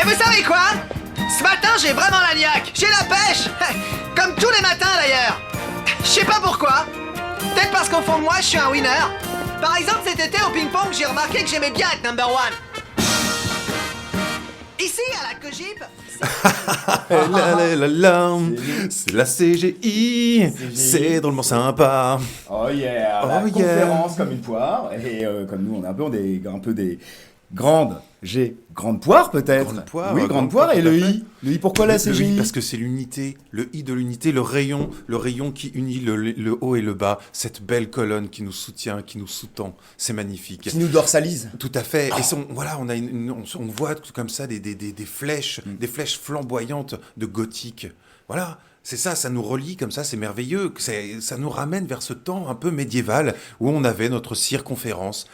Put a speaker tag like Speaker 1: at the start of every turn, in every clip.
Speaker 1: Et vous savez quoi? Ce matin, j'ai vraiment la niaque. J'ai la pêche. Comme tous les matins, d'ailleurs. Je sais pas pourquoi. Peut-être parce qu'au fond de moi, je suis un winner. Par exemple, cet été, au ping-pong, j'ai remarqué que j'aimais bien être number one. Ici, à la Cogip...
Speaker 2: C'est la CGI, c'est drôlement sympa.
Speaker 3: Oh yeah, la conférence comme une poire. Et comme nous, on est un peu des grandes poires peut-être.
Speaker 2: Grande poire,
Speaker 3: oui, grande poire. Et le I. Le I, pourquoi la CGI?
Speaker 2: Le I, parce que c'est l'unité, le I de l'unité, le rayon qui unit le haut et le bas, cette belle colonne qui nous soutient, qui nous sous-tend, c'est magnifique.
Speaker 3: Qui nous dorsalise.
Speaker 2: Tout à fait. Et on voit comme ça des flèches, des flèches flamboyantes de gothique. Voilà. C'est ça, ça nous relie comme ça, c'est merveilleux. Ça nous ramène vers ce temps un peu médiéval où on avait notre circonférence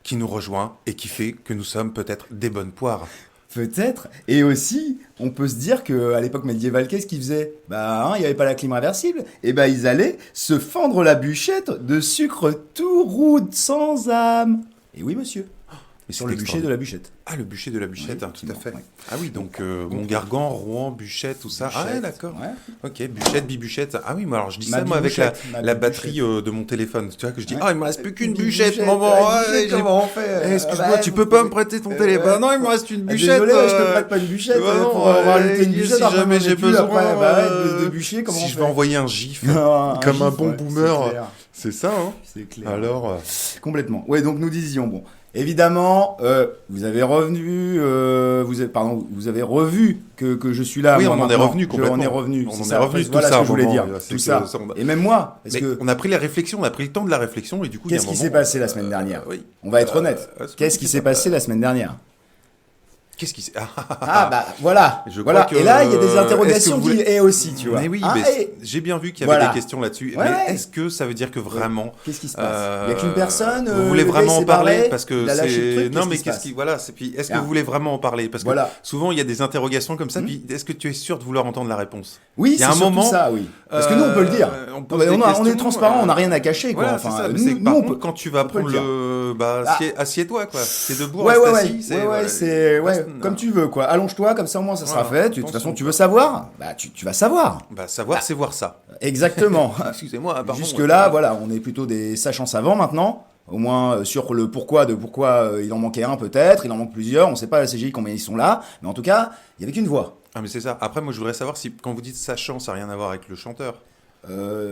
Speaker 2: qui nous rejoint et qui fait que nous sommes peut-être des bonnes poires.
Speaker 3: Peut-être. Et aussi, on peut se dire qu'à l'époque médiévale, qu'est-ce qu'ils faisaient? Il n'y avait pas la clim réversible. Et ils allaient se fendre la bûchette de sucre tout roux, sans âme. Et oui, monsieur.
Speaker 2: Mais
Speaker 3: sur le bûcher de la bûchette.
Speaker 2: Ah, le bûcher de la bûchette,
Speaker 3: Oui,
Speaker 2: tout à fait.
Speaker 3: oui.
Speaker 2: Ah oui, donc Montgargan, Rouen, Bûchette, tout ça.
Speaker 3: Bûchette,
Speaker 2: Ah ouais, d'accord.
Speaker 3: ouais.
Speaker 2: Ok, Bûchette, Bibûchette. Ah oui, mais alors je dis
Speaker 3: Ma
Speaker 2: ça moi avec
Speaker 3: bibouchette,
Speaker 2: la batterie de mon téléphone. Tu vois que je dis,
Speaker 3: Ouais.
Speaker 2: il me reste plus qu'une bûchette, maman.
Speaker 3: Comment on fait?
Speaker 2: Excuse-moi, tu peux pas me prêter ton téléphone? Non, il me reste une bûchette.
Speaker 3: Désolé, je te prête pas une bûchette.
Speaker 2: non,
Speaker 3: Pour rajouter une
Speaker 2: si
Speaker 3: bûchette,
Speaker 2: jamais j'ai besoin
Speaker 3: de bûcher, comment
Speaker 2: si
Speaker 3: on
Speaker 2: je
Speaker 3: fait?
Speaker 2: vais envoyer un gif,
Speaker 3: Non,
Speaker 2: comme un
Speaker 3: gif,
Speaker 2: bon
Speaker 3: ouais,
Speaker 2: boomer,
Speaker 3: c'est clair.
Speaker 2: c'est ça, hein?
Speaker 3: C'est clair.
Speaker 2: Alors,
Speaker 3: Complètement. Ouais, donc nous disions, bon, évidemment, vous avez revu que je suis là.
Speaker 2: oui,
Speaker 3: moi,
Speaker 2: on en est
Speaker 3: maintenant.
Speaker 2: revenu complètement.
Speaker 3: On est revenu.
Speaker 2: On
Speaker 3: c'est
Speaker 2: en est
Speaker 3: ça.
Speaker 2: revenu,
Speaker 3: Après,
Speaker 2: tout
Speaker 3: voilà
Speaker 2: ça,
Speaker 3: ce
Speaker 2: à
Speaker 3: que je voulais
Speaker 2: un
Speaker 3: dire.
Speaker 2: moment,
Speaker 3: Tout ça. Et même moi, parce
Speaker 2: mais
Speaker 3: que
Speaker 2: on a pris la réflexion, on a pris le temps de la réflexion et du coup, il y a un
Speaker 3: qu'est-ce qui
Speaker 2: moment,
Speaker 3: s'est passé la semaine dernière?
Speaker 2: oui.
Speaker 3: On va être honnête. Qu'est-ce qui s'est passé la semaine dernière?
Speaker 2: Qu'est-ce qui s'est...
Speaker 3: Voilà.
Speaker 2: Je
Speaker 3: Voilà.
Speaker 2: crois que,
Speaker 3: Et là, il y a des interrogations
Speaker 2: est-ce que vous voulez-
Speaker 3: et aussi, tu vois.
Speaker 2: Mais oui,
Speaker 3: Ah,
Speaker 2: mais
Speaker 3: et-
Speaker 2: j'ai bien vu qu'il y avait
Speaker 3: Voilà.
Speaker 2: des questions là-dessus.
Speaker 3: Ouais,
Speaker 2: mais
Speaker 3: ouais.
Speaker 2: est-ce que ça veut dire que vraiment...
Speaker 3: Qu'est-ce qui se passe? Il n'y a qu'une personne.
Speaker 2: Vous voulez
Speaker 3: le
Speaker 2: vraiment
Speaker 3: gars, il
Speaker 2: en
Speaker 3: s'est
Speaker 2: parler
Speaker 3: barré,
Speaker 2: parce que
Speaker 3: il a lâché le
Speaker 2: c'est...
Speaker 3: truc,
Speaker 2: Non, mais
Speaker 3: se
Speaker 2: qu'est-ce
Speaker 3: passe?
Speaker 2: qui... Voilà, c'est... Puis, est-ce que
Speaker 3: Ah.
Speaker 2: vous voulez vraiment en parler? Parce que
Speaker 3: Voilà.
Speaker 2: souvent, il y a des interrogations comme ça, puis est-ce que tu es sûr de vouloir entendre la réponse?
Speaker 3: Oui,
Speaker 2: Il y a
Speaker 3: c'est
Speaker 2: un
Speaker 3: surtout
Speaker 2: moment,
Speaker 3: ça, oui. Parce que nous, on peut le dire.
Speaker 2: on
Speaker 3: Non,
Speaker 2: pose
Speaker 3: mais
Speaker 2: des
Speaker 3: on est
Speaker 2: questions,
Speaker 3: transparent, on n'a rien à cacher, quoi.
Speaker 2: Voilà, c'est
Speaker 3: Enfin,
Speaker 2: ça. Mais c'est que par
Speaker 3: on
Speaker 2: contre,
Speaker 3: peut-
Speaker 2: quand tu vas
Speaker 3: peut le
Speaker 2: prendre
Speaker 3: dire.
Speaker 2: le... assieds-toi, quoi. C'est debout,
Speaker 3: Ouais,
Speaker 2: reste
Speaker 3: ouais,
Speaker 2: assis.
Speaker 3: comme tu veux, quoi. Allonge-toi, comme ça, au moins, ça sera
Speaker 2: Voilà,
Speaker 3: fait. De toute
Speaker 2: attention,
Speaker 3: façon, tu
Speaker 2: quoi.
Speaker 3: veux savoir? Tu vas savoir.
Speaker 2: Savoir, c'est voir ça.
Speaker 3: Exactement.
Speaker 2: Excusez-moi, pardon.
Speaker 3: Jusque-là, voilà, on est plutôt des sachants savants maintenant. Au moins sur le pourquoi il en manquait un peut-être, il en manque plusieurs, on sait pas la CGI combien ils sont là, mais en tout cas, il y avait qu'une voix.
Speaker 2: Ah, mais c'est ça. Après, moi, je voudrais savoir si, quand vous dites sachant, ça n'a rien à voir avec le chanteur.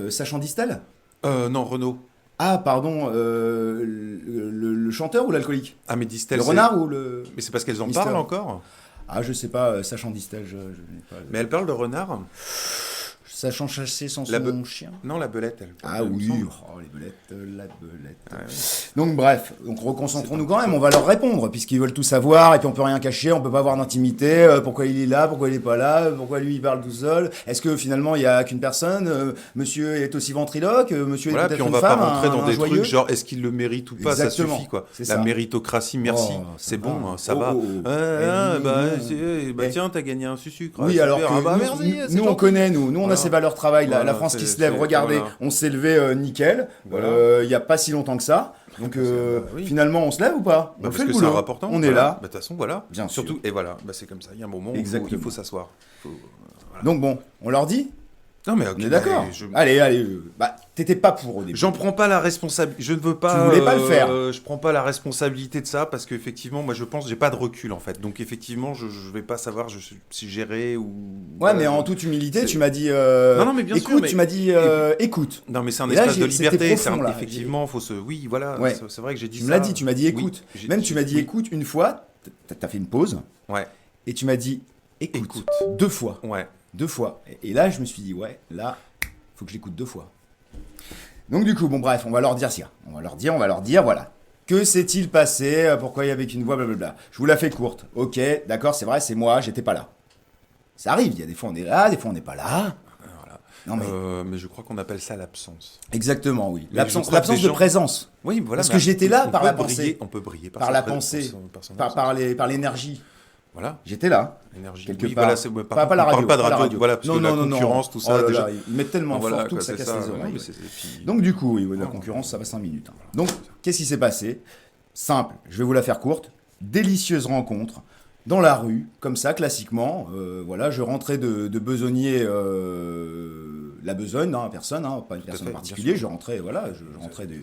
Speaker 3: Sachant Distel?
Speaker 2: Non, Renaud.
Speaker 3: Ah, pardon, le chanteur ou l'alcoolique?
Speaker 2: Ah, mais Distel,
Speaker 3: Le renard ou le...
Speaker 2: Mais c'est parce qu'elles en
Speaker 3: Distel.
Speaker 2: parlent encore.
Speaker 3: Ah, je sais pas, sachant Distel, je n'ai pas...
Speaker 2: Mais elles parlent de renard.
Speaker 3: Sachant chasser sans
Speaker 2: La
Speaker 3: son chien.
Speaker 2: Non, la belette, elle.
Speaker 3: Ah
Speaker 2: il me
Speaker 3: oui,
Speaker 2: semble.
Speaker 3: la belette.
Speaker 2: Ouais.
Speaker 3: Donc bref, reconcentrons-nous quand même, on va leur répondre, puisqu'ils veulent tout savoir, et puis on peut rien cacher, on peut pas avoir d'intimité, pourquoi il est là, pourquoi il est pas là, pourquoi lui il parle tout seul, est-ce que finalement il y a qu'une personne, monsieur est aussi ventriloque, monsieur
Speaker 2: Voilà,
Speaker 3: est peut-être
Speaker 2: puis on
Speaker 3: une
Speaker 2: va
Speaker 3: femme,
Speaker 2: pas rentrer dans
Speaker 3: un
Speaker 2: des
Speaker 3: joyeux.
Speaker 2: trucs genre est-ce qu'il le mérite ou pas,
Speaker 3: Exactement,
Speaker 2: ça suffit quoi.
Speaker 3: c'est
Speaker 2: La
Speaker 3: ça.
Speaker 2: méritocratie, merci,
Speaker 3: Oh,
Speaker 2: c'est
Speaker 3: ça
Speaker 2: bon,
Speaker 3: va.
Speaker 2: hein, ça
Speaker 3: Oh,
Speaker 2: va.
Speaker 3: oh, oh.
Speaker 2: Tiens, t'as gagné un sucre.
Speaker 3: Oui, alors que
Speaker 2: merci, c'est
Speaker 3: nous on
Speaker 2: gentil.
Speaker 3: connaît, nous on a
Speaker 2: Voilà.
Speaker 3: ces valeurs travail, la
Speaker 2: Voilà,
Speaker 3: France qui
Speaker 2: c'est-
Speaker 3: se lève,
Speaker 2: c'est-
Speaker 3: regardez,
Speaker 2: voilà.
Speaker 3: on s'est levé nickel,
Speaker 2: Voilà.
Speaker 3: il y a pas si longtemps que ça, donc
Speaker 2: oui.
Speaker 3: finalement on se lève ou pas?
Speaker 2: Bah,
Speaker 3: On
Speaker 2: parce
Speaker 3: fait le
Speaker 2: que c'est
Speaker 3: boulot,
Speaker 2: un rapportant.
Speaker 3: on est
Speaker 2: Voilà.
Speaker 3: là.
Speaker 2: Bah, de toute façon, voilà.
Speaker 3: Bien
Speaker 2: Surtout,
Speaker 3: sûr.
Speaker 2: et voilà, c'est comme ça. Il y a un moment où
Speaker 3: Exactement.
Speaker 2: il faut s'asseoir.
Speaker 3: Donc bon, on leur dit?
Speaker 2: Non, mais ok.
Speaker 3: On est d'accord. Allez, t'étais pas pour au début.
Speaker 2: J'en prends pas la responsabilité. Je ne veux pas.
Speaker 3: Tu voulais pas le faire.
Speaker 2: Je prends pas la responsabilité de ça parce qu'effectivement, moi, je pense, j'ai pas de recul en fait. Donc effectivement, je vais pas savoir si gérer ou.
Speaker 3: Ouais, mais en toute humilité,
Speaker 2: c'est-
Speaker 3: tu m'as dit.
Speaker 2: Non, mais bien sûr,
Speaker 3: écoute,
Speaker 2: mais-
Speaker 3: tu m'as dit écoute.
Speaker 2: Non, mais c'est un
Speaker 3: Et là,
Speaker 2: espace de
Speaker 3: c'était
Speaker 2: liberté.
Speaker 3: profond, là.
Speaker 2: Effectivement, faut se. Oui, voilà.
Speaker 3: Ouais.
Speaker 2: C'est vrai que j'ai dit
Speaker 3: Tu
Speaker 2: ça.
Speaker 3: me l'as dit, tu m'as dit
Speaker 2: Oui,
Speaker 3: écoute.
Speaker 2: j'ai-
Speaker 3: Même tu m'as dit
Speaker 2: oui.
Speaker 3: écoute une fois, t'as fait une pause,
Speaker 2: Ouais.
Speaker 3: et tu m'as dit écoute,
Speaker 2: Écoute.
Speaker 3: deux fois.
Speaker 2: Ouais.
Speaker 3: Deux fois. Et là, je me suis dit, ouais, là, faut que je l'écoute deux fois. Donc du coup, bon bref, on va leur dire ça. On va leur dire, voilà. Que s'est-il passé? Pourquoi il y avait qu'une voix, blablabla. Je vous la fais courte. Ok, d'accord, c'est vrai, c'est moi, j'étais pas là. Ça arrive, il y a des fois on est là, des fois on n'est pas là.
Speaker 2: Voilà.
Speaker 3: Non mais...
Speaker 2: Mais je crois qu'on appelle ça l'absence.
Speaker 3: Exactement, oui.
Speaker 2: Mais
Speaker 3: L'absence
Speaker 2: je crois que
Speaker 3: de
Speaker 2: des gens-
Speaker 3: présence.
Speaker 2: Oui, voilà.
Speaker 3: Parce
Speaker 2: mais
Speaker 3: que j'étais là
Speaker 2: on
Speaker 3: par
Speaker 2: peut
Speaker 3: la
Speaker 2: briller-
Speaker 3: pensée.
Speaker 2: On peut briller
Speaker 3: Par la pensée.
Speaker 2: son
Speaker 3: Par l'énergie.
Speaker 2: Voilà.
Speaker 3: J'étais là.
Speaker 2: L'énergie.
Speaker 3: Quelque
Speaker 2: Oui,
Speaker 3: part.
Speaker 2: voilà, par
Speaker 3: Pas
Speaker 2: contre,
Speaker 3: la
Speaker 2: on
Speaker 3: radio.
Speaker 2: parle pas de
Speaker 3: pas la
Speaker 2: radio. Voilà, parce que la concurrence, tout ça,
Speaker 3: Oh là
Speaker 2: déjà.
Speaker 3: là, ils mettent tellement
Speaker 2: Voilà,
Speaker 3: fort tout
Speaker 2: quoi,
Speaker 3: que ça
Speaker 2: c'est
Speaker 3: casse les
Speaker 2: ouais,
Speaker 3: oreilles.
Speaker 2: mais c'est- puis-
Speaker 3: Donc du coup, oui, la concurrence, ça va 5 minutes. Donc, qu'est-ce qui s'est passé? Simple, je vais vous la faire courte. Délicieuse rencontre. dans la rue, comme ça, classiquement. Voilà, je rentrais de besogner la besogne, hein, personne, hein, pas une personne en
Speaker 2: fait,
Speaker 3: particulier. Je rentrais, voilà, je rentrais du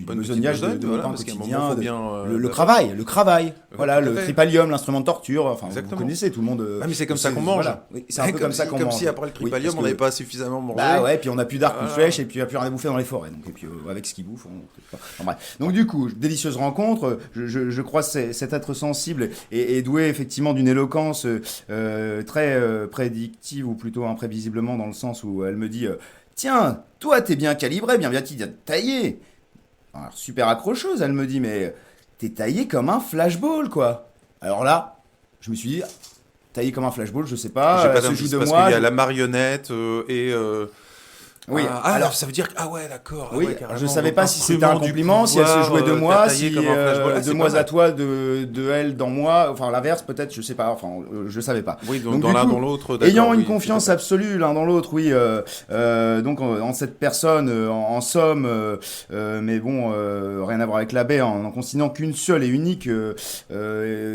Speaker 2: Bonne
Speaker 3: besognage
Speaker 2: petite
Speaker 3: de
Speaker 2: besogne,
Speaker 3: mon pain
Speaker 2: parce qu'à un
Speaker 3: quotidien,
Speaker 2: moment, faut bien,
Speaker 3: le travail, voilà,
Speaker 2: tout à
Speaker 3: le
Speaker 2: fait.
Speaker 3: tripalium, l'instrument de torture. Enfin, vous
Speaker 2: Exactement.
Speaker 3: connaissez, tout le monde.
Speaker 2: Ah, mais c'est comme ça qu'on mange.
Speaker 3: Voilà. Oui, c'est un peu comme ça qu'on mange.
Speaker 2: Comme si après le
Speaker 3: Oui,
Speaker 2: tripalium,
Speaker 3: parce
Speaker 2: on n'avait
Speaker 3: que-
Speaker 2: pas suffisamment mangé.
Speaker 3: Bah ouais, puis on n'a plus d'arc ou de
Speaker 2: Voilà.
Speaker 3: flèche et puis il n'y a plus rien à bouffer dans les forêts. Donc, et puis avec ce qu'ils bouffent, enfin, bref. Donc du coup, délicieuse rencontre. Je crois que cet être sensible est doué effectivement d'une éloquence très prédictive ou plutôt imprévisiblement dans le sens où elle me dit tiens, toi t'es bien calibré, bien taillé. Alors, super accrocheuse, elle me dit mais t'es taillé comme un flashball quoi. Alors là, je me suis dit taillé comme un flashball, je sais
Speaker 2: J'ai
Speaker 3: pas,
Speaker 2: pas
Speaker 3: elle se
Speaker 2: d'indice
Speaker 3: joue de
Speaker 2: parce
Speaker 3: moi.
Speaker 2: qu'il y a la marionnette et.
Speaker 3: Oui,
Speaker 2: alors ça veut dire que ah ouais d'accord.
Speaker 3: Oui,
Speaker 2: ouais, carrément.
Speaker 3: je savais pas si c'était un
Speaker 2: Instrument du
Speaker 3: compliment, si elle se
Speaker 2: pouvoir,
Speaker 3: jouait de
Speaker 2: t'as
Speaker 3: moi,
Speaker 2: taillé
Speaker 3: si
Speaker 2: comme un flashball. Ah,
Speaker 3: de
Speaker 2: c'est
Speaker 3: moi
Speaker 2: pas mal.
Speaker 3: à toi, de elle dans moi, enfin l'inverse peut-être, je sais pas, enfin je savais pas.
Speaker 2: Oui,
Speaker 3: Donc,
Speaker 2: dans
Speaker 3: du
Speaker 2: l'un
Speaker 3: coup,
Speaker 2: dans l'autre.
Speaker 3: Ayant
Speaker 2: d'accord,
Speaker 3: une
Speaker 2: oui,
Speaker 3: confiance
Speaker 2: tout à fait.
Speaker 3: absolue l'un dans l'autre, oui, donc en cette personne, en somme, mais bon, rien à voir avec l'abbé, en consignant qu'une seule et unique,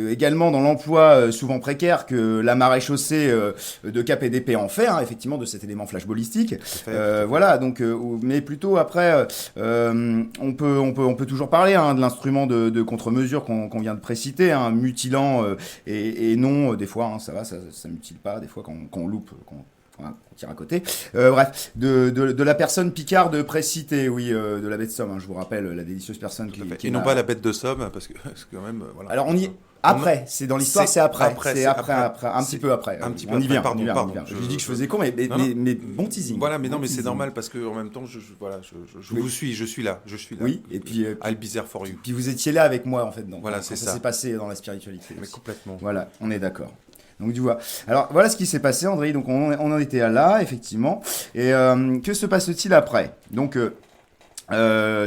Speaker 3: également dans l'emploi souvent précaire que la maréchaussée de Cap et d'épée en fait, hein, effectivement de cet élément flashballistique.
Speaker 2: fait.
Speaker 3: Voilà, donc, mais plutôt après, on peut toujours parler hein, de l'instrument de contre-mesure qu'on vient de préciter, hein, mutilant et non, des fois, hein, ça va, ça mutile pas, des fois quand on loupe, qu'on tire à côté. Bref, de la personne picarde précitée, oui, de la bête de Somme, hein, je vous rappelle, la délicieuse personne
Speaker 2: Tout à fait.
Speaker 3: qui
Speaker 2: Et non
Speaker 3: m'a-
Speaker 2: pas la bête de Somme, parce que c'est quand même. Voilà.
Speaker 3: Alors on y... Après, c'est dans l'histoire, c'est après. C'est
Speaker 2: c'est
Speaker 3: après,
Speaker 2: après.
Speaker 3: un petit peu après.
Speaker 2: Un petit peu
Speaker 3: on y
Speaker 2: après,
Speaker 3: vient,
Speaker 2: pardon,
Speaker 3: on y vient,
Speaker 2: pardon.
Speaker 3: on y vient.
Speaker 2: Je-
Speaker 3: Je dis que je faisais con, mais
Speaker 2: Non, non.
Speaker 3: mais bon teasing.
Speaker 2: Voilà, mais non,
Speaker 3: Bon
Speaker 2: mais c'est
Speaker 3: teasing.
Speaker 2: normal parce que en même temps, voilà, je
Speaker 3: Oui.
Speaker 2: vous suis, je suis là.
Speaker 3: Oui, et puis,
Speaker 2: I'll be there for you.
Speaker 3: puis vous étiez là avec moi en fait. Donc,
Speaker 2: Voilà,
Speaker 3: quand
Speaker 2: c'est
Speaker 3: ça
Speaker 2: ça.
Speaker 3: s'est passé dans la spiritualité.
Speaker 2: Mais
Speaker 3: aussi.
Speaker 2: complètement.
Speaker 3: Voilà, on est d'accord. Donc tu vois. Alors voilà ce qui s'est passé, André. Donc on en était à là, effectivement. Et que se passe-t-il après? Donc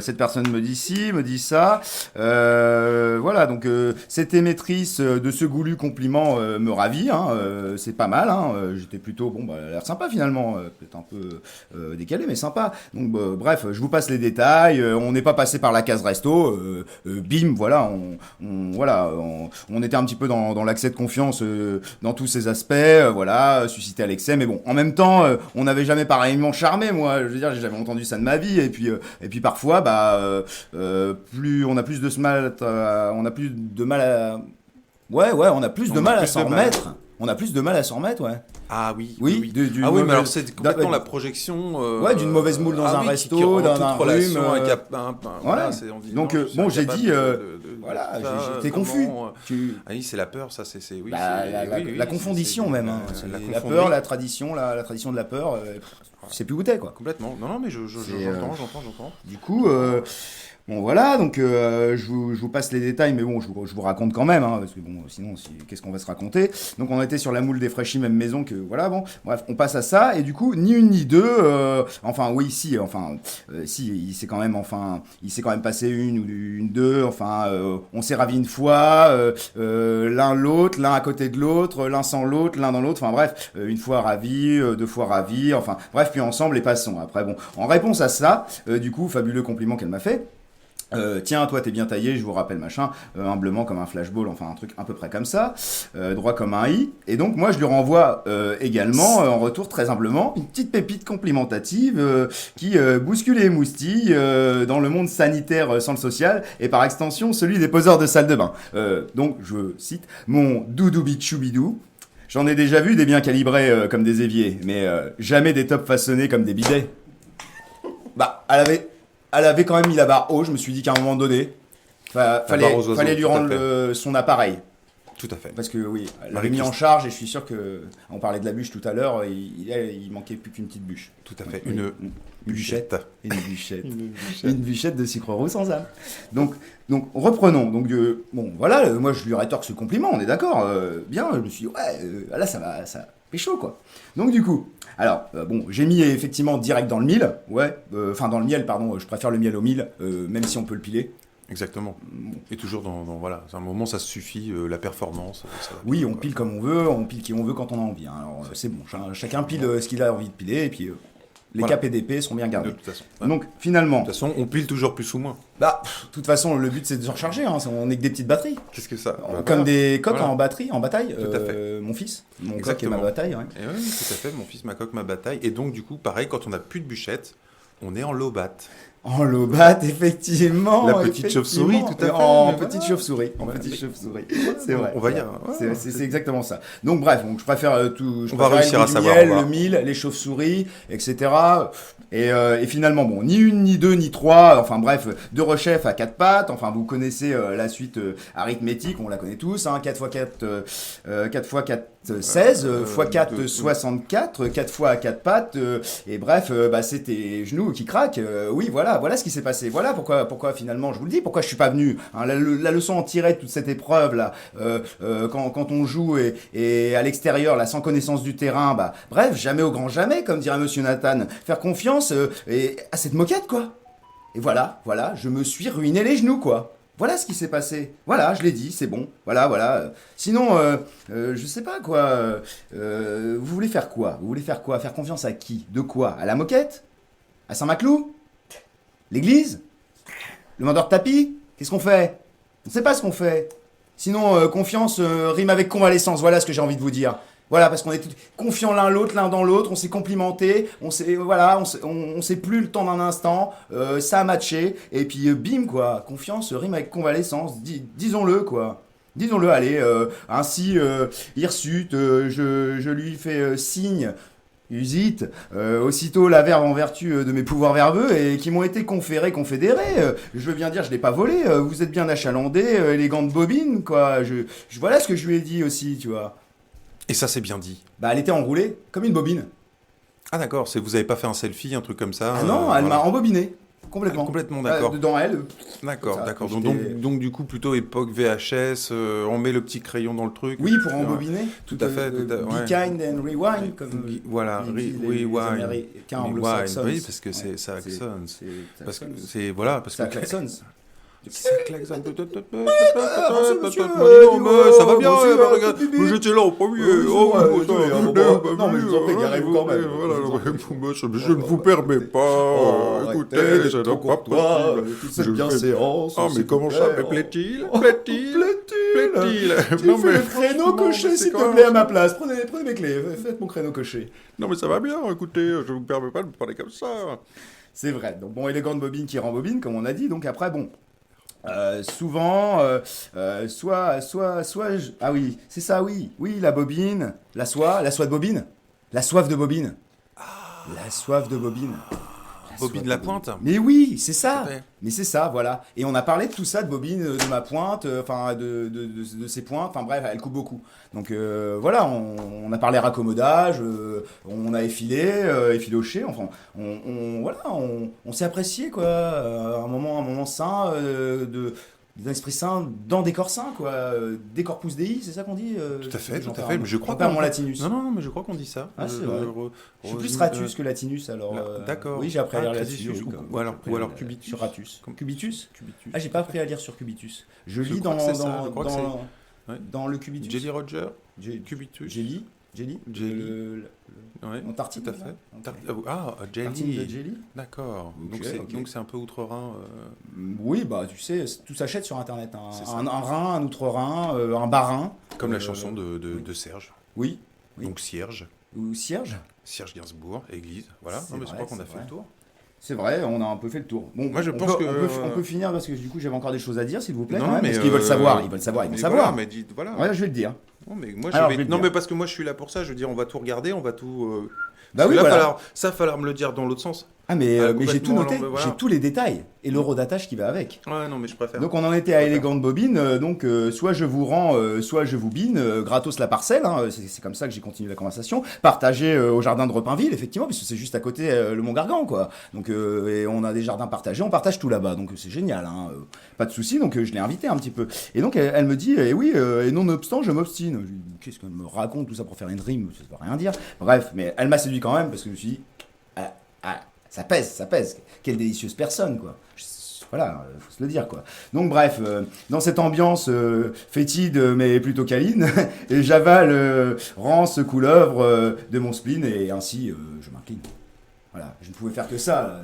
Speaker 3: cette personne me dit ci, me dit ça. Voilà, donc cette émettrice de ce goulu compliment me ravit. Hein, c'est pas mal. Hein, j'étais plutôt bon, bah, elle a l'air sympa finalement, peut-être un peu décalé, mais sympa. Donc bref, je vous passe les détails. On n'est pas passé par la case resto. Bim, voilà, on était un petit peu dans l'accès de confiance dans tous ces aspects. Voilà, suscité à l'excès, mais bon, en même temps, on n'avait jamais pareillement charmé. Moi, je veux dire, j'ai jamais entendu ça de ma vie. Et puis parfois, plus on a plus de mal, on a plus de mal à, on a plus de mal à s'en remettre. On a plus de mal à s'en remettre, ouais.
Speaker 2: Ah oui.
Speaker 3: Oui, d'une
Speaker 2: Ah oui, mais
Speaker 3: mauvaise-
Speaker 2: alors c'est complètement
Speaker 3: d'un-
Speaker 2: la projection.
Speaker 3: d'une mauvaise moule dans un
Speaker 2: oui,
Speaker 3: resto,
Speaker 2: qui rend
Speaker 3: d'un
Speaker 2: toute
Speaker 3: rhume,
Speaker 2: relation
Speaker 3: voilà.
Speaker 2: voilà, on dit,
Speaker 3: Donc,
Speaker 2: non, je suis
Speaker 3: bon, j'ai
Speaker 2: incapable
Speaker 3: dit,
Speaker 2: de
Speaker 3: voilà,
Speaker 2: ça,
Speaker 3: j'étais
Speaker 2: comment,
Speaker 3: confus. Tu-
Speaker 2: Ah oui, c'est la peur, ça, c'est oui.
Speaker 3: La,
Speaker 2: c'est-
Speaker 3: la- la-
Speaker 2: oui, oui,
Speaker 3: la
Speaker 2: c'est-
Speaker 3: confondition
Speaker 2: c'est-
Speaker 3: même, hein.
Speaker 2: la
Speaker 3: C'est la
Speaker 2: confonderie.
Speaker 3: peur, la tradition de la peur, c'est plus où t'es, quoi.
Speaker 2: Complètement. Non, non, mais
Speaker 3: C'est,
Speaker 2: j'entends.
Speaker 3: Du coup, bon voilà, donc je vous passe les détails, mais bon, je vous raconte quand même, hein, parce que bon, sinon, qu'est-ce qu'on va se raconter? Donc on était sur la moule défraîchie, même maison, que voilà, bon, bref, on passe à ça, et du coup, ni une ni deux, enfin, oui, si, il s'est quand même passé une ou une deux, enfin, on s'est ravis une fois, l'un l'autre, l'un à côté de l'autre, l'un sans l'autre, l'un dans l'autre, enfin bref, une fois ravi, deux fois ravi, enfin, bref, puis ensemble et passons. Après, bon, en réponse à ça, du coup, fabuleux compliment qu'elle m'a fait. Tiens, toi t'es bien taillé, je vous rappelle machin, humblement comme un flashball, enfin un truc à peu près comme ça, droit comme un i. Et donc moi je lui renvoie également en retour très humblement une petite pépite complimentative qui bouscule les moustilles dans le monde sanitaire sans le social et par extension celui des poseurs de salle de bain. Donc je cite mon doudou bichoubidou. J'en ai déjà vu des bien calibrés comme des éviers, mais jamais des tops façonnés comme des bidets. Bah, elle avait quand même mis la barre haut, je me suis dit qu'à un moment donné,
Speaker 2: barre aux oiseaux,
Speaker 3: fallait lui
Speaker 2: tout à
Speaker 3: rendre
Speaker 2: fait.
Speaker 3: son appareil.
Speaker 2: Tout à fait.
Speaker 3: Parce que oui, elle l'avait
Speaker 2: Marie
Speaker 3: mis en
Speaker 2: Christ.
Speaker 3: charge et je suis sûr que, on parlait de la bûche tout à l'heure, il manquait plus qu'une petite bûche.
Speaker 2: Tout à fait.
Speaker 3: Oui.
Speaker 2: Une bûchette.
Speaker 3: Une bûchette. Une bûchette de sucre roux sans âme. Donc reprenons. Donc, bon, voilà, moi je lui rétorque ce compliment, on est d'accord. Bien, je me suis dit, ouais, là ça va pécho quoi. Donc du coup, alors, bon, j'ai mis effectivement direct dans le mille, enfin dans le miel, pardon, je préfère le miel au mille, même si on peut le piler.
Speaker 2: Exactement. Et toujours voilà, c'est un moment, ça suffit, la performance. Ça va
Speaker 3: Oui,
Speaker 2: bien,
Speaker 3: on
Speaker 2: quoi.
Speaker 3: pile comme on veut, on pile qui on veut quand on a envie. Hein. Alors c'est bon, chacun pile ce qu'il a envie de piler, et puis Les
Speaker 2: Voilà.
Speaker 3: KPDP seront bien
Speaker 2: De
Speaker 3: gardés.
Speaker 2: toute façon.
Speaker 3: Donc finalement,
Speaker 2: De toute façon, on pile toujours plus ou moins.
Speaker 3: de toute façon, le but c'est de se recharger. Hein. On n'est que des petites batteries.
Speaker 2: Qu'est-ce que ça
Speaker 3: Comme des coques
Speaker 2: Voilà.
Speaker 3: en bataille.
Speaker 2: Tout à fait.
Speaker 3: Mon fils, mon coq et
Speaker 2: Exactement.
Speaker 3: ma bataille. Ouais.
Speaker 2: Et oui, tout à fait, mon fils, ma coque, ma bataille. Et donc, du coup, pareil, quand on n'a plus de bûchette, on est en lobat.
Speaker 3: En lobat, effectivement.
Speaker 2: La petite chauve-souris, tout à fait,
Speaker 3: En
Speaker 2: mais
Speaker 3: petite
Speaker 2: voilà.
Speaker 3: chauve-souris. En
Speaker 2: Voilà,
Speaker 3: petite
Speaker 2: mais-
Speaker 3: chauve-souris. C'est vrai.
Speaker 2: On va y aller.
Speaker 3: C'est exactement ça. Donc bref, donc, je préfère tout. Je
Speaker 2: On va
Speaker 3: préfère
Speaker 2: réussir
Speaker 3: le
Speaker 2: à
Speaker 3: goût du
Speaker 2: savoir,
Speaker 3: miel,
Speaker 2: on va.
Speaker 3: le mille, les chauves-souris, etc. Et finalement, bon, ni une, ni deux, ni trois. Enfin bref, deux rechefs à quatre pattes. Enfin, vous connaissez la suite arithmétique, on la connaît tous. Hein, 4 x 4, 4 x 4, 16, x 4,
Speaker 2: deux-
Speaker 3: 64, 4 fois à quatre pattes. Et bref, c'est tes genoux qui craquent. Oui, voilà ce qui s'est passé. Voilà pourquoi finalement, je vous le dis, pourquoi je suis pas venu. Hein, la leçon en tirée de toute cette épreuve là, quand on joue et à l'extérieur, là, sans connaissance du terrain, bref, jamais au grand jamais, comme dirait Monsieur Nathan, faire confiance à cette moquette quoi. Et voilà, je me suis ruiné les genoux quoi. Voilà ce qui s'est passé. Voilà, je l'ai dit, c'est bon. Voilà. Sinon, je sais pas quoi. Vous voulez faire quoi? Vous voulez faire quoi? Faire confiance à qui? De quoi? À la moquette? À Saint-Maclou? L'église? Le vendeur de tapis? Qu'est-ce qu'on fait? On ne sait pas ce qu'on fait. Sinon, confiance rime avec convalescence. Voilà ce que j'ai envie de vous dire. Voilà, parce qu'on est confiants l'un dans l'autre, on s'est complimenté, on s'est plus le temps d'un instant, ça a matché, et puis bim quoi, confiance rime avec convalescence, disons-le quoi. Disons-le, allez, ainsi, hirsute, je lui fais signe, usite, aussitôt la verve en vertu de mes pouvoirs verbeux et qui m'ont été confédérés. Je veux bien dire, je l'ai pas volé, vous êtes bien achalandé, élégante bobine, quoi. Voilà ce que je lui ai dit aussi, tu vois.
Speaker 2: Et ça, c'est bien dit.
Speaker 3: Elle était enroulée, comme une bobine.
Speaker 2: Ah, d'accord, vous avez pas fait un selfie, un truc comme ça
Speaker 3: Ah non, elle
Speaker 2: voilà.
Speaker 3: m'a embobiné. Complètement.
Speaker 2: Complètement, d'accord.
Speaker 3: Dedans elle.
Speaker 2: D'accord,
Speaker 3: Ça,
Speaker 2: d'accord.
Speaker 3: j'étais-
Speaker 2: Donc, du coup, plutôt époque VHS, on met le petit crayon dans le truc.
Speaker 3: Oui, pour embobiner.
Speaker 2: Tout à fait,
Speaker 3: Be
Speaker 2: ouais.
Speaker 3: kind and rewind, comme
Speaker 2: Voilà,
Speaker 3: disent les
Speaker 2: rewind.
Speaker 3: Américains
Speaker 2: Rewind,
Speaker 3: anglo-saxons.
Speaker 2: oui, parce que c'est- ça
Speaker 3: c'est-
Speaker 2: klaxonne.
Speaker 3: c'est
Speaker 2: Parce que
Speaker 3: klaxons.
Speaker 2: c'est. Voilà, parce
Speaker 3: Ça
Speaker 2: que.
Speaker 3: klaxonne.
Speaker 2: Ça klaxonne.
Speaker 3: monsieur,
Speaker 2: Non, mais ça va bien,
Speaker 3: monsieur,
Speaker 2: regarde.
Speaker 3: pipi.
Speaker 2: Vous étiez là en premier.
Speaker 3: Oui, c'est
Speaker 2: Oh,
Speaker 3: vrai,
Speaker 2: oui,
Speaker 3: désolé,
Speaker 2: ça,
Speaker 3: hein, bon, non, mais je vous en prie, garez-vous quand même.
Speaker 2: Voilà,
Speaker 3: Je vous en
Speaker 2: ouais, je ne vous permets pas.
Speaker 3: Oh,
Speaker 2: Écoutez,
Speaker 3: arrêtez,
Speaker 2: ça
Speaker 3: trop
Speaker 2: n'est pas
Speaker 3: courtois,
Speaker 2: possible.
Speaker 3: toute cette
Speaker 2: Je
Speaker 3: bienséance,
Speaker 2: Ah, mais
Speaker 3: s'il
Speaker 2: comment
Speaker 3: vous
Speaker 2: ça
Speaker 3: plaît.
Speaker 2: me plaît-il?
Speaker 3: Oh,
Speaker 2: Plaît-il?
Speaker 3: plaît-il. Tu
Speaker 2: Non,
Speaker 3: fais
Speaker 2: mais
Speaker 3: le créneau
Speaker 2: franchement,
Speaker 3: coché,
Speaker 2: c'est
Speaker 3: s'il
Speaker 2: quoi
Speaker 3: te plaît, à ma place. Prenez mes clés, faites mon créneau coché.
Speaker 2: Non, mais ça va bien, écoutez, je ne vous permets pas de me parler comme ça.
Speaker 3: C'est vrai. Donc bon, élégante bobine qui rembobine, comme on a dit. Donc après, bon. Souvent, ah oui, c'est ça, oui, la bobine, la soie de bobine, la soif de bobine, la soif de bobine. La
Speaker 2: Bobine
Speaker 3: soif
Speaker 2: la
Speaker 3: de
Speaker 2: pointe.
Speaker 3: Mais oui, c'est ça.
Speaker 2: Tout à fait.
Speaker 3: Mais c'est ça, voilà. Et on a parlé de tout ça, de bobine, de ma pointe, enfin de ses pointes. Enfin bref, elle coupe beaucoup. Donc voilà, on a parlé raccommodage, on a effiloché. Enfin, on s'est apprécié quoi. Un moment sain d'un esprit sain dans des corps sains quoi. Des corpus dei, c'est ça qu'on dit.
Speaker 2: Tout à fait,
Speaker 3: j'en
Speaker 2: tout à
Speaker 3: perds
Speaker 2: fait.
Speaker 3: un-
Speaker 2: Mais je crois
Speaker 3: j'en perds
Speaker 2: qu'on-
Speaker 3: mon latinus.
Speaker 2: Non, mais je crois qu'on dit ça.
Speaker 3: Ah, c'est vrai. Je suis plus ratus que latinus alors.
Speaker 2: D'accord.
Speaker 3: Oui, j'ai appris à lire
Speaker 2: Traduction,
Speaker 3: latinus.
Speaker 2: ou alors cubitus.
Speaker 3: Sur ratus. Cubitus.
Speaker 2: Cubitus.
Speaker 3: Ah, j'ai pas appris à lire sur Cubitus. Je lis
Speaker 2: crois
Speaker 3: dans,
Speaker 2: que c'est ça,
Speaker 3: dans,
Speaker 2: je crois que
Speaker 3: dans,
Speaker 2: Ouais.
Speaker 3: dans le Cubitus.
Speaker 2: Jelly Roger,
Speaker 3: J'ai
Speaker 2: Cubitus.
Speaker 3: Jelly.
Speaker 2: Jelly. Ouais,
Speaker 3: Antarctique.
Speaker 2: tout à fait.
Speaker 3: là.
Speaker 2: Jelly.
Speaker 3: Tartine de jelly.
Speaker 2: D'accord.
Speaker 3: Ok, ok.
Speaker 2: Donc c'est un peu outre-Rhin.
Speaker 3: Oui, tu sais, tout s'achète sur internet. Hein.
Speaker 2: C'est ça.
Speaker 3: Un rein, un outre-Rhin, un bas-rhin.
Speaker 2: Comme la
Speaker 3: Euh,
Speaker 2: chanson de Serge.
Speaker 3: Oui. Oui.
Speaker 2: Donc Cierge.
Speaker 3: Ou cierge.
Speaker 2: Serge Gainsbourg, église. Voilà.
Speaker 3: C'est
Speaker 2: Non, mais je
Speaker 3: vrai,
Speaker 2: crois qu'on a
Speaker 3: c'est
Speaker 2: fait
Speaker 3: vrai.
Speaker 2: le tour.
Speaker 3: C'est vrai, on a un peu fait le tour. Bon,
Speaker 2: Moi, je
Speaker 3: on
Speaker 2: pense
Speaker 3: peut-
Speaker 2: que-
Speaker 3: on peut finir parce que du coup j'avais encore des choses à dire, s'il vous plaît.
Speaker 2: Non,
Speaker 3: quand même,
Speaker 2: mais,
Speaker 3: parce qu'ils veulent savoir. Ils veulent
Speaker 2: mais
Speaker 3: savoir.
Speaker 2: Voilà, mais dites, voilà.
Speaker 3: Ouais, je vais le dire.
Speaker 2: Non, mais moi,
Speaker 3: Alors, je vais le
Speaker 2: non,
Speaker 3: dire.
Speaker 2: mais parce que moi, je suis là pour ça. Je veux dire, on va tout regarder, on va tout.
Speaker 3: Bah
Speaker 2: Parce
Speaker 3: oui,
Speaker 2: que là,
Speaker 3: voilà.
Speaker 2: ça, falloir me le dire dans l'autre sens.
Speaker 3: Ah mais j'ai
Speaker 2: complètement,
Speaker 3: tout noté,
Speaker 2: alors, mais voilà.
Speaker 3: j'ai tous les détails et l'euro d'attache qui va avec.
Speaker 2: Ouais, non, mais je préfère.
Speaker 3: Donc on en était à élégante bobine, donc soit je vous rends, soit je vous bine, gratos la parcelle, hein, c'est comme ça que j'ai continué la conversation. Partagé au jardin de Repinville, effectivement, parce que c'est juste à côté le Mont Gargan, quoi. Donc et on a des jardins partagés, on partage tout là-bas, donc c'est génial, hein, pas de souci. Donc je l'ai invité un petit peu. Et donc elle me dit, et oui, et nonobstant, je m'obstine. Je lui dis, qu'est-ce qu'elle me raconte tout ça pour faire une rime, ça veut rien dire. Bref, mais elle m'a séduit quand même parce que je me suis dit, ça pèse. Quelle délicieuse personne, quoi. Voilà, faut se le dire, quoi. Donc, bref, dans cette ambiance fétide, mais plutôt câline, et j'avale rance couleuvre de mon spleen, et ainsi, je m'incline. Voilà, je ne pouvais faire que ça.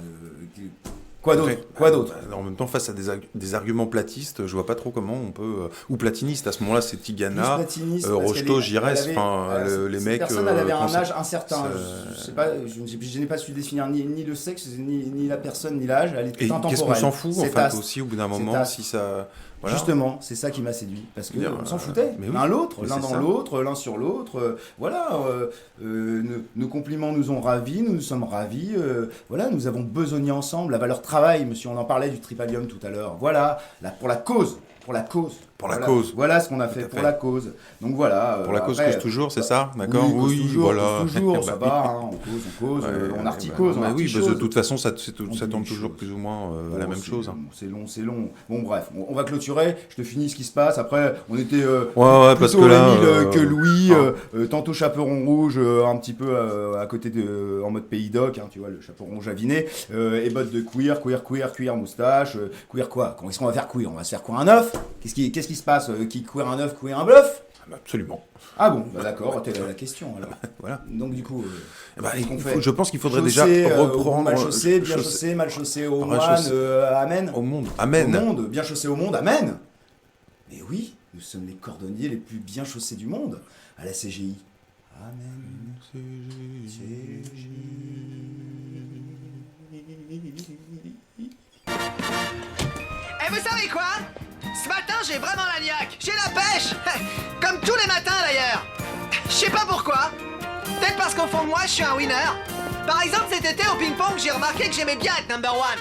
Speaker 3: Quoi d'autre?
Speaker 2: Après,
Speaker 3: Quoi d'autre?
Speaker 2: En même temps, face à des arguments platistes, je vois pas trop comment on peut. Ou platinistes, à ce moment-là, c'est Tigana,
Speaker 3: Plus platiniste, parce
Speaker 2: Rocheteau,
Speaker 3: qu'elle
Speaker 2: Giresse,
Speaker 3: elle avait-
Speaker 2: enfin, les
Speaker 3: cette
Speaker 2: mecs.
Speaker 3: personne, elle avait un
Speaker 2: quand
Speaker 3: âge
Speaker 2: ça-
Speaker 3: incertain.
Speaker 2: ça-
Speaker 3: Je sais pas, je n'ai pas su définir ni le sexe, ni la personne, ni l'âge. Elle était
Speaker 2: Et
Speaker 3: intemporelle.
Speaker 2: qu'est-ce qu'on s'en fout, en
Speaker 3: Cet
Speaker 2: fait,
Speaker 3: astre.
Speaker 2: aussi, au bout d'un
Speaker 3: Cet
Speaker 2: moment,
Speaker 3: astre.
Speaker 2: si ça. Voilà.
Speaker 3: Justement, c'est ça qui m'a séduit. Parce
Speaker 2: Bien,
Speaker 3: qu'on s'en foutait.
Speaker 2: mais oui,
Speaker 3: L'un l'autre,
Speaker 2: mais
Speaker 3: l'un
Speaker 2: c'est
Speaker 3: dans
Speaker 2: ça.
Speaker 3: l'autre, l'un sur l'autre. Nos compliments nous ont ravis, nous nous sommes ravis. Voilà, nous avons besogné ensemble. La valeur travail, monsieur, on en parlait du tripalium tout à l'heure. Voilà, pour la cause. Pour la cause.
Speaker 2: Pour la
Speaker 3: Voilà.
Speaker 2: cause.
Speaker 3: Voilà ce qu'on a
Speaker 2: Tout
Speaker 3: fait
Speaker 2: à
Speaker 3: pour
Speaker 2: fait.
Speaker 3: la cause. Donc voilà.
Speaker 2: Pour la cause
Speaker 3: après,
Speaker 2: cause toujours, c'est ça? D'accord?
Speaker 3: Oui, cause toujours,
Speaker 2: voilà.
Speaker 3: cause toujours, ça
Speaker 2: Bah,
Speaker 3: va, hein, on cause,
Speaker 2: ouais,
Speaker 3: on
Speaker 2: bah,
Speaker 3: articose, on
Speaker 2: oui,
Speaker 3: artichose.
Speaker 2: parce que de toute façon, ça
Speaker 3: On
Speaker 2: tombe
Speaker 3: dit
Speaker 2: toujours
Speaker 3: chose.
Speaker 2: plus ou moins la
Speaker 3: Oh,
Speaker 2: même chose. Hein.
Speaker 3: C'est long, c'est long. Bon, bref, on va clôturer. Je te finis ce qui se passe. Après, on était
Speaker 2: Ouais, parce
Speaker 3: plutôt
Speaker 2: que là,
Speaker 3: Émile que Louis.
Speaker 2: ah.
Speaker 3: Tantôt chaperon rouge, un petit peu à côté en mode pays doc, hein, tu vois, le chaperon rouge aviné. Et bottes de cuir, moustache. Cuir quoi? Qu'est-ce qu'on va faire cuire? On va se faire cuire un œuf? Qu'est-ce qui se passe? Qui cuire un œuf, cuire un bœuf?
Speaker 2: Absolument.
Speaker 3: Ah bon, bah d'accord, telle est la question alors.
Speaker 2: Voilà.
Speaker 3: Donc du coup,
Speaker 2: Bah,
Speaker 3: qu'est-ce qu'on fait?
Speaker 2: je pense qu'il faudrait
Speaker 3: Chaussée,
Speaker 2: déjà
Speaker 3: au
Speaker 2: reprendre.
Speaker 3: mal chaussé, bien
Speaker 2: chaussée-
Speaker 3: chaussé, mal chaussé au
Speaker 2: Mal
Speaker 3: moine,
Speaker 2: chaussé.
Speaker 3: amen.
Speaker 2: Au monde.
Speaker 3: Au
Speaker 2: Amen.
Speaker 3: monde, bien chaussé au monde, amen. Mais oui, nous sommes les cordonniers les plus bien chaussés du monde, à la CGI. Amen. CGI.
Speaker 1: Et vous savez quoi? Ce matin, j'ai vraiment la niaque. J'ai la pêche. Comme tous les matins d'ailleurs. Je sais pas pourquoi. Peut-être parce qu'au fond de moi, je suis un winner. Par exemple, cet été au ping-pong, j'ai remarqué que j'aimais bien être number one.